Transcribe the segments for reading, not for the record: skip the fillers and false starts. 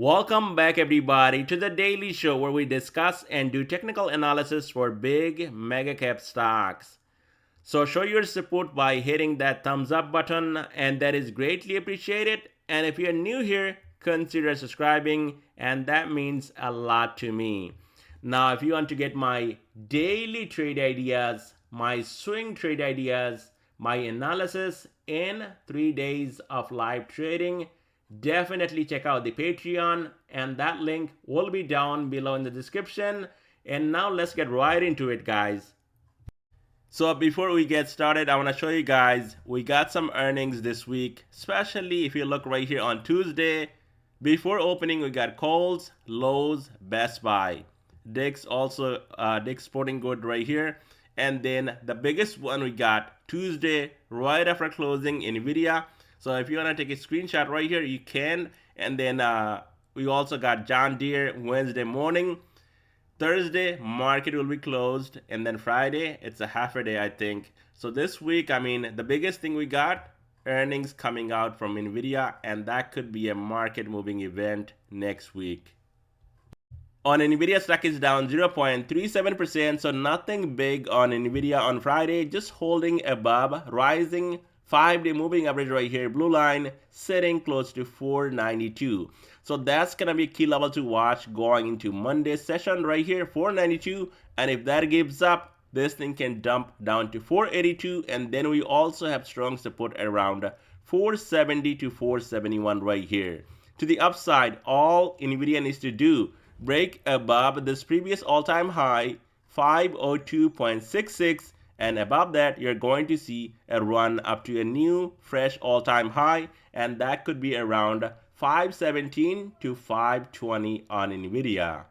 Welcome back, everybody, to the Daily Show where we discuss and do technical analysis for big mega cap stocks. So show your support by hitting that thumbs up button, and that is greatly appreciated. And if you're new here, consider subscribing, and that means a lot to me. Now, if you want to get my daily trade ideas, my swing trade ideas, my analysis in 3 days of live trading, definitely check out the Patreon, and that link will be down below in the description. And now let's get right into it, guys. So before we get started, I want to show you guys we got some earnings this week, especially if you look right here on Tuesday. Before opening, we got Kohl's, Lowe's, Best Buy, Dick's Sporting Good right here. And then the biggest one we got Tuesday right after closing, Nvda. So if you want to take a screenshot right here, you can. And then we also got John Deere Wednesday morning. Thursday, market will be closed. And then Friday, it's a half a day, I think. So this week, the biggest thing we got, earnings coming out from Nvidia. And that could be a market moving event next week. On Nvidia, stock is down 0.37%. So nothing big on Nvidia on Friday. Just holding above, rising 5-day moving average right here, blue line, sitting close to 492. So that's going to be a key level to watch going into Monday's session right here, 492. And if that gives up, this thing can dump down to 482. And then we also have strong support around 470 to 471 right here. To the upside, all Nvidia needs to do, break above this previous all-time high, 502.66. And above that, you're going to see a run up to a new fresh all-time high, and that could be around 517 to 520 on Nvidia.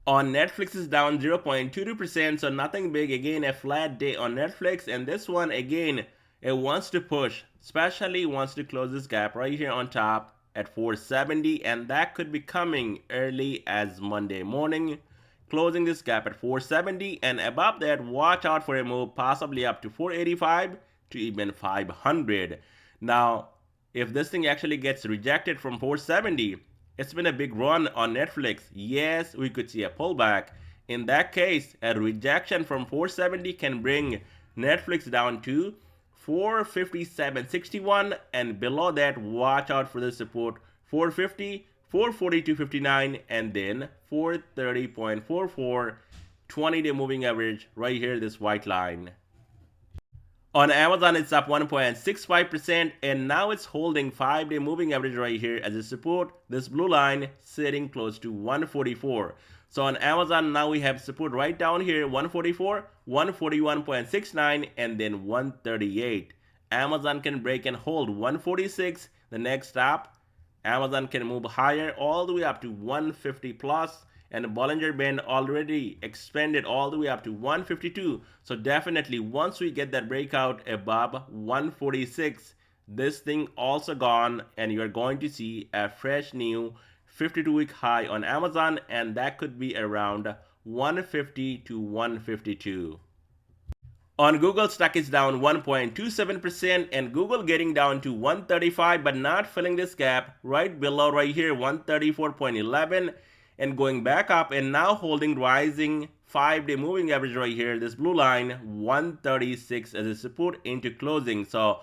On Netflix is down 0.22%, so nothing big. Again, a flat day on Netflix, and this one again, it wants to push, especially wants to close this gap right here on top at 470, and that could be coming early as Monday morning. Closing this gap at 470, and above that, watch out for a move possibly up to 485 to even 500. Now, if this thing actually gets rejected from 470, it's been a big run on Netflix. Yes, we could see a pullback. In that case, a rejection from 470 can bring Netflix down to 457.61, and below that, watch out for the support 450, 442.59, and then 430.44, 20-day moving average right here, this white line. On Amazon, it's up 1.65%, and now it's holding 5-day moving average right here as a support, this blue line sitting close to 144. So on Amazon, now we have support right down here, 144, 141.69, and then 138. Amazon can break and hold 146, the next stop. Amazon can move higher all the way up to 150 plus, and Bollinger Band already expanded all the way up to 152. So definitely once we get that breakout above 146, this thing also gone, and you're going to see a fresh new 52-week high on Amazon, and that could be around 150 to 152. On Google, stock is down 1.27%, and Google getting down to 135, but not filling this gap right below right here, 134.11, and going back up and now holding rising 5-day moving average right here, this blue line, 136 as a support into closing. So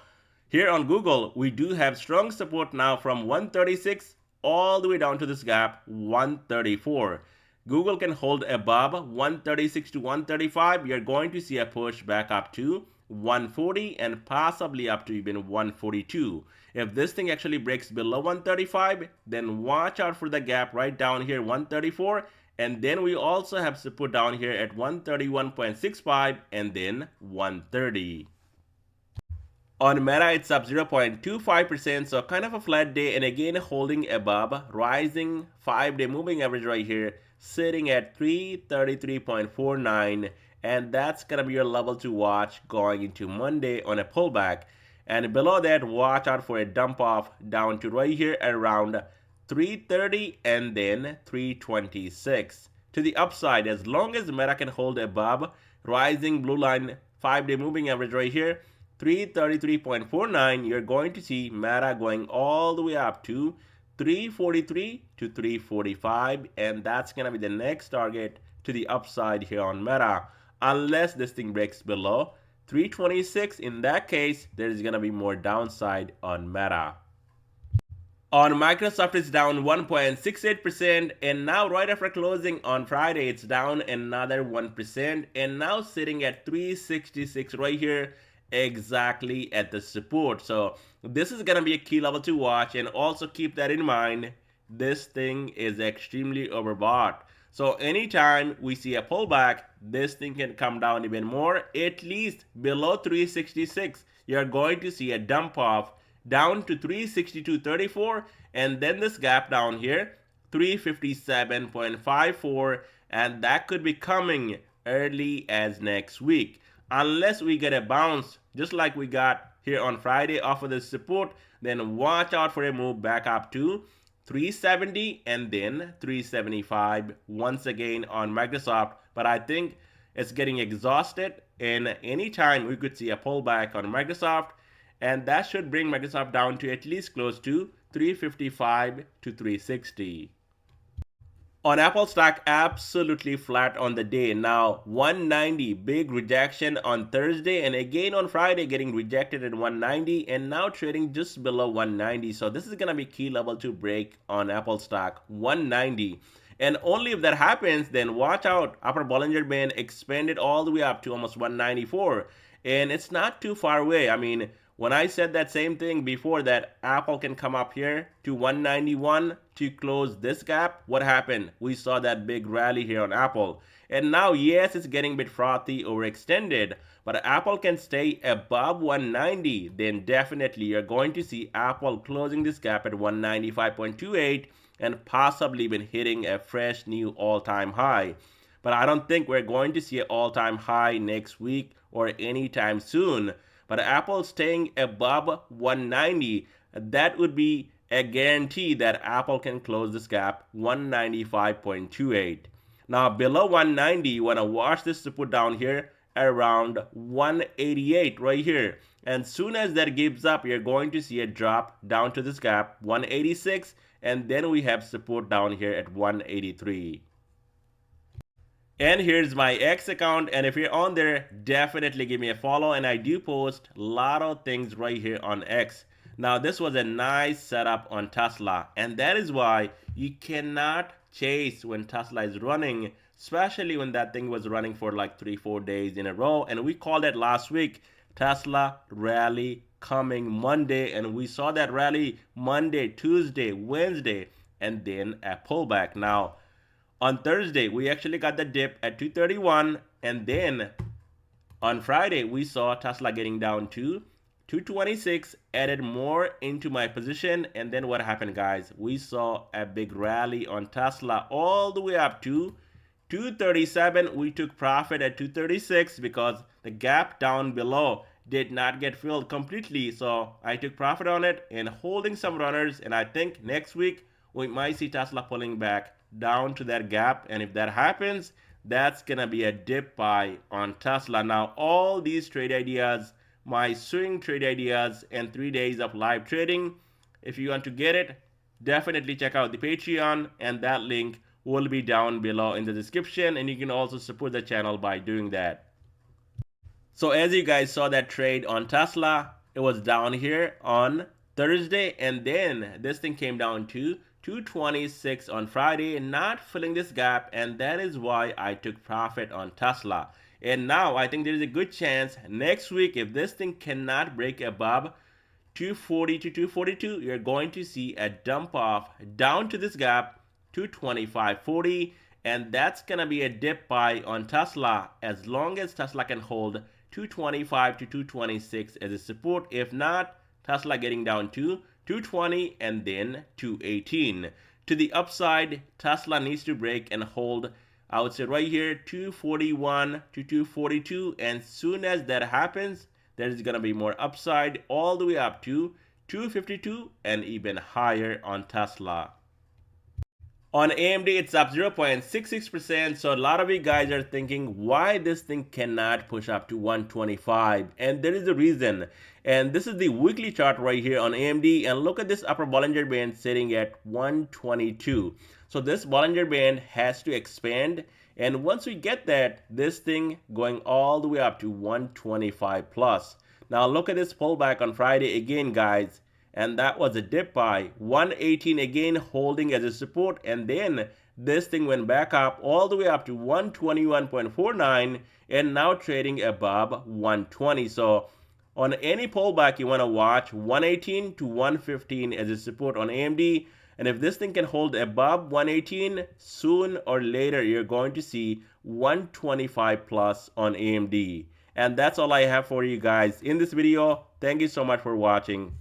here on Google, we do have strong support now from 136 all the way down to this gap, 134. Google can hold above 136 to 135. You're going to see a push back up to 140 and possibly up to even 142. If this thing actually breaks below 135, then watch out for the gap right down here, 134. And then we also have support down here at 131.65 and then 130. On Meta, it's up 0.25%, so kind of a flat day, and again holding above rising 5-day moving average right here, sitting at 333.49, and that's gonna be your level to watch going into Monday on a pullback. And below that, watch out for a dump off down to right here around 330 and then 326. To the upside, as long as Meta can hold above rising blue line 5-day moving average right here, 333.49, you're going to see Meta going all the way up to 343 to 345, and that's gonna be the next target to the upside here on Meta, unless this thing breaks below 326. In that case, there's gonna be more downside on Meta. On Microsoft, it's down 1.68%, and now right after closing on Friday, it's down another 1%, and now sitting at 366 right here, exactly at the support. So this is gonna be a key level to watch, and also keep that in mind. This thing is extremely overbought. So anytime we see a pullback, this thing can come down even more, at least below 366. You're going to see a dump off down to 362.34, and then this gap down here 357.54, and that could be coming early as next week, unless we get a bounce just like we got here on Friday off of the support. Then watch out for a move back up to 370 and then 375 once again on Microsoft. But I think it's getting exhausted, and anytime we could see a pullback on Microsoft, and that should bring Microsoft down to at least close to 355 to 360. On Apple stock, absolutely flat on the day. Now 190, big rejection on Thursday, and again on Friday getting rejected at 190, and now trading just below 190. So this is gonna be key level to break on Apple stock, 190. And only if that happens, then watch out. Upper Bollinger Band expanded all the way up to almost 194, and it's not too far away. I mean, when I said that same thing before, that Apple can come up here to 191 to close this gap, what happened? We saw that big rally here on Apple. And now, yes, it's getting a bit frothy, overextended, but Apple can stay above 190, then definitely you're going to see Apple closing this gap at 195.28 and possibly even hitting a fresh new all-time high. But I don't think we're going to see an all-time high next week or anytime soon. But Apple staying above 190, that would be a guarantee that Apple can close this gap 195.28. Now below 190, you want to watch this support down here around 188 right here. And soon as that gives up, you're going to see a drop down to this gap 186, and then we have support down here at 183. And here's my X account, and if you're on there, definitely give me a follow, and I do post a lot of things right here on X. Now this was a nice setup on Tesla, and that is why you cannot chase when Tesla is running, especially when that thing was running for like 3-4 days in a row. And we called it last week, Tesla rally coming Monday, and we saw that rally Monday, Tuesday, Wednesday, and then a pullback. Now on Thursday, we actually got the dip at 231, and then on Friday, we saw Tesla getting down to 226, added more into my position, and then what happened, guys? We saw a big rally on Tesla all the way up to 237. We took profit at 236 because the gap down below did not get filled completely, so I took profit on it and holding some runners, and I think next week we might see Tesla pulling back down to that gap, and if that happens, that's gonna be a dip buy on Tesla. Now all these trade ideas, my swing trade ideas and 3 days of live trading, if you want to get it, definitely check out the Patreon, and that link will be down below in the description, and you can also support the channel by doing that. So as you guys saw that trade on Tesla, it was down here on Thursday, and then this thing came down to 226 on Friday, not filling this gap, and that is why I took profit on Tesla. And now I think there is a good chance next week, if this thing cannot break above 240 to 242, you're going to see a dump off down to this gap 225.40, and that's gonna be a dip buy on Tesla as long as Tesla can hold 225 to 226 as a support. If not, Tesla getting down to 220 and then 218. To the upside, Tesla needs to break and hold, I would say right here, 241 to 242, and soon as that happens, there's gonna be more upside all the way up to 252 and even higher on Tesla. On AMD, it's up 0.66%. So a lot of you guys are thinking why this thing cannot push up to 125. And there is a reason. And this is the weekly chart right here on AMD. And look at this upper Bollinger Band sitting at 122. So this Bollinger Band has to expand. And once we get that, this thing going all the way up to 125 plus. Now look at this pullback on Friday again, guys. And that was a dip by 118 again, holding as a support, and then this thing went back up all the way up to 121.49 and now trading above 120. So on any pullback, you want to watch 118 to 115 as a support on AMD, and if this thing can hold above 118, soon or later you're going to see 125 plus on AMD. And that's all I have for you guys in this video. Thank you so much for watching.